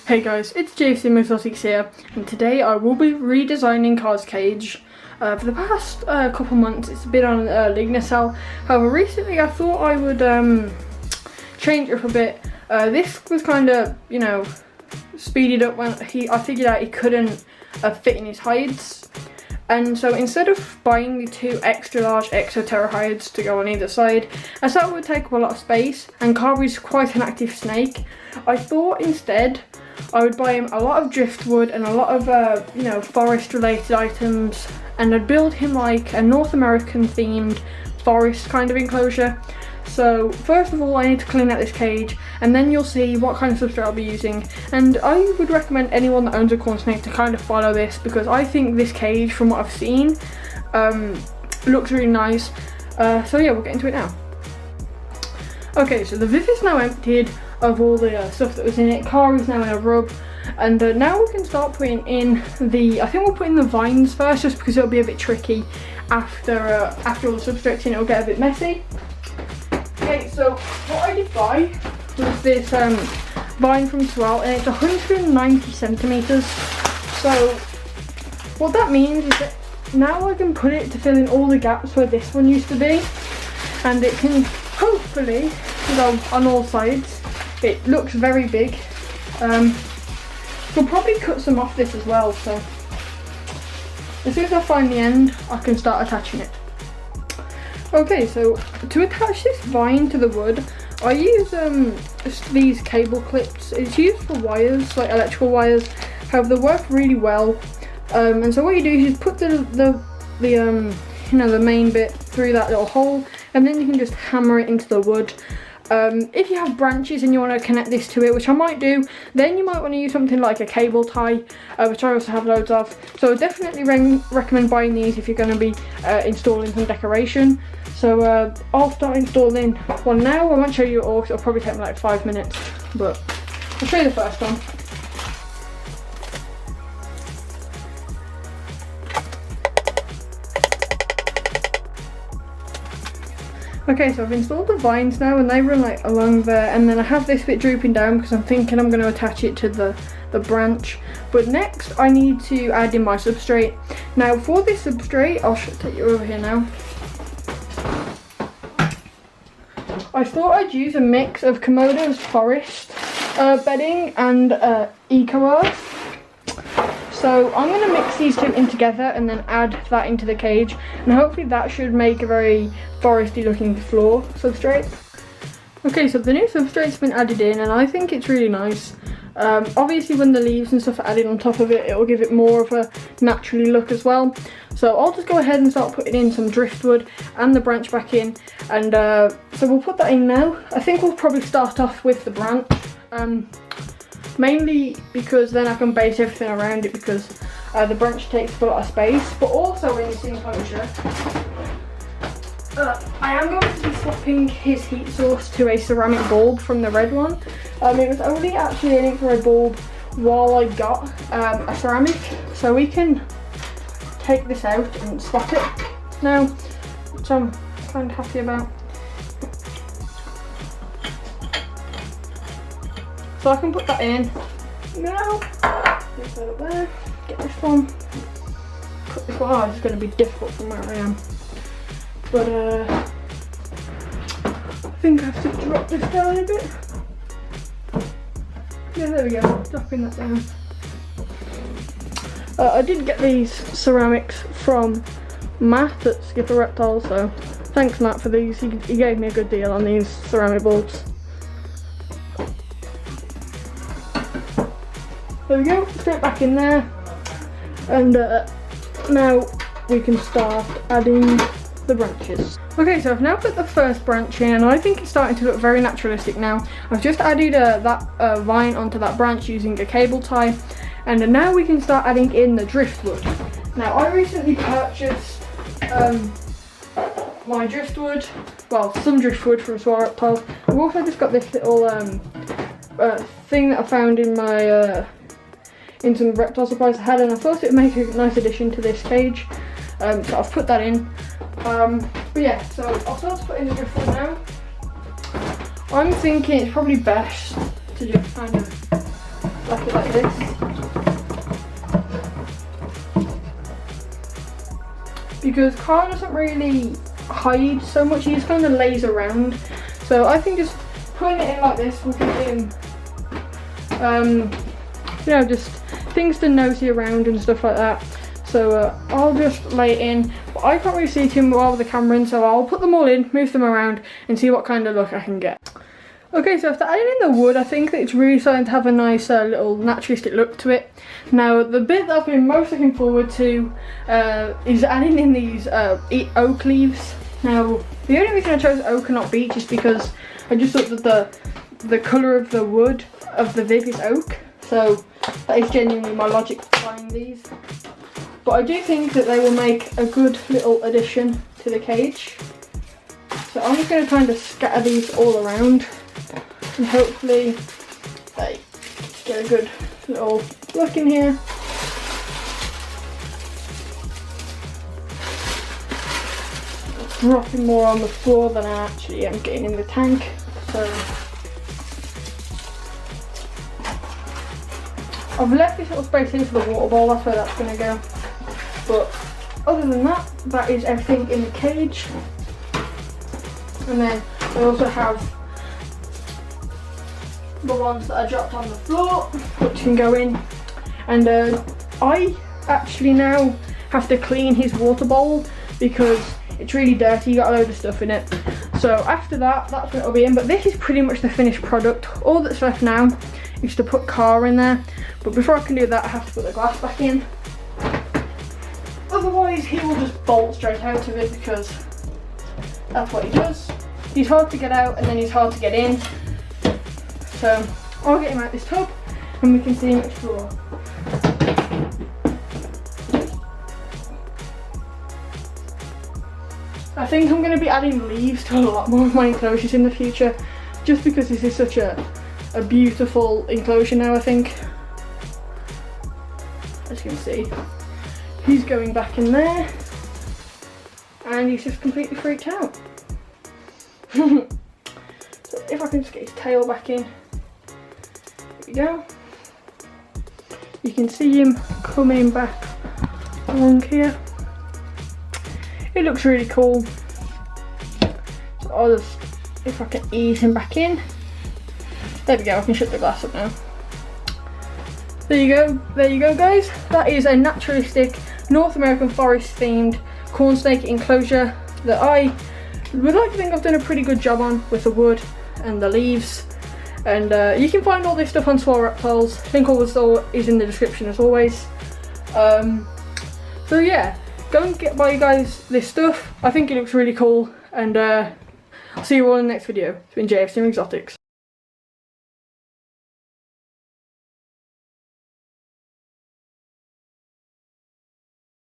Hey guys, it's JFCMexotics here, and today I will be redesigning Car's cage. For the past couple months it's been on Lignacell. However, recently I thought I would change it up a bit. This was kind of, you know, speeded up when I figured out he couldn't fit in his hides. And so instead of buying the two extra large Exoterra hides to go on either side, I thought it would take up a lot of space, and Car is quite an active snake. I thought instead I would buy him a lot of driftwood and a lot of you know, forest related items, and I'd build him like a North American themed forest kind of enclosure. So first of all I need to clean out this cage, and then you'll see what kind of substrate I'll be using. And I would recommend anyone that owns a corn snake to kind of follow this, because I think this cage, from what I've seen, looks really nice. So yeah, we'll get into it now. Okay, so the Viv is now emptied of all the stuff that was in it. Car is now in a rub, and now we can start putting in the, I think we'll put in the vines first, just because it'll be a bit tricky after all the substrates in. It'll get a bit messy. Okay, so what I did buy was this vine from Swell, and it's 190 centimeters. So what that means is that now I can put it to fill in all the gaps where this one used to be, and it can hopefully go on all sides. It looks very big. We'll probably cut some off this as well, so as soon as I find the end I can start attaching it. Okay, so to attach this vine to the wood, I use these cable clips. It's used for wires, like electrical wires. However, they work really well. And so what you do is you put the you know, the main bit through that little hole, and then you can just hammer it into the wood. If you have branches and you want to connect this to it, which I might do, then you might want to use something like a cable tie, which I also have loads of. So I definitely recommend buying these if you're going to be installing some decoration. So I'll start installing one now. I won't show you it all, because it'll probably take me like 5 minutes, but I'll show you the first one. Okay, so I've installed the vines now, and they run like along there, and then I have this bit drooping down because I'm thinking I'm going to attach it to the branch. But next I need to add in my substrate. Now for this substrate, I'll take you over here now. I thought I'd use a mix of Komodo's forest bedding and Eco Earth. So I'm going to mix these two in together and then add that into the cage, and hopefully that should make a very foresty looking floor substrate. Okay, so the new substrate's been added in, and I think it's really nice. Obviously when the leaves and stuff are added on top of it, it'll give it more of a naturally look as well. So I'll just go ahead and start putting in some driftwood and the branch back in, and so we'll put that in now. I think we'll probably start off with the branch. Mainly because then I can base everything around it, because the branch takes up a lot of space. But also in this enclosure, I am going to be swapping his heat source to a ceramic bulb from the red one. It was only actually an infrared bulb while I got a ceramic, so we can take this out and swap it now, which I'm kind of happy about. So I can put that in now. Put that up there. Get this one. Put this one. Oh, it's going to be difficult from where I am. But I think I have to drop this down a bit. Yeah, there we go. Dropping that down. I did get these ceramics from Matt at Skipper Reptile, so thanks Matt for these. He gave me a good deal on these ceramic bulbs. There we go, straight back in there, and now we can start adding the branches. Okay, so I've now put the first branch in, and I think it's starting to look very naturalistic now. I've just added that vine onto that branch using a cable tie, and now we can start adding in the driftwood. Now I recently purchased my driftwood, well, some driftwood from Swell Reptile. I've also just got this little thing that I found in my in some reptile supplies I had, and I thought it would make a nice addition to this cage, so I've put that in. But yeah, so I'll start to put in the driftwood now. I'm thinking it's probably best to just kind of like it like this. Because Carl doesn't really hide so much, he just kind of lays around. So I think just putting it in like this will give him, you know, just things to nosy around and stuff like that. So I'll just lay it in, but I can't really see too well with the camera in, so I'll put them all in, move them around and see what kind of look I can get. Okay, so after adding in the wood, I think that it's really starting to have a nice little naturalistic look to it. Now, the bit that I've been most looking forward to is adding in these oak leaves. Now, the only reason I chose oak and not beech is because I just thought that the colour of the wood of the Viv is oak. So that is genuinely my logic for buying these. But I do think that they will make a good little addition to the cage. So I'm just going to kind of scatter these all around. And hopefully they get a good little look in here. Dropping more on the floor than I actually am getting in the tank. So I've left this little space here for the water bowl, that's where that's going to go. But other than that, that is everything in the cage. And then I also have the ones that I dropped on the floor, which can go in. And I actually now have to clean his water bowl because it's really dirty, got a load of stuff in it. So after that, that's what it'll be in. But this is pretty much the finished product. All that's left now is to put Car in there. But before I can do that, I have to put the glass back in. Otherwise, he will just bolt straight out of it because that's what he does. He's hard to get out and then he's hard to get in. So I'll get him out this tub and we can see him explore. I think I'm going to be adding leaves to a lot more of my enclosures in the future, just because this is such a beautiful enclosure now, I think. As you can see, he's going back in there and he's just completely freaked out. So if I can just get his tail back in, here we go. You can see him coming back along here. It looks really cool. So I'll just, if I can ease him back in. There we go, I can shut the glass up now. There you go guys. That is a naturalistic North American forest themed corn snake enclosure that I would like to think I've done a pretty good job on with the wood and the leaves. And you can find all this stuff on Swell Reptiles. Link also is in the description as always. So yeah, go and buy you guys this stuff. I think it looks really cool, and I'll see you all in the next video. It's been JFCMexotics.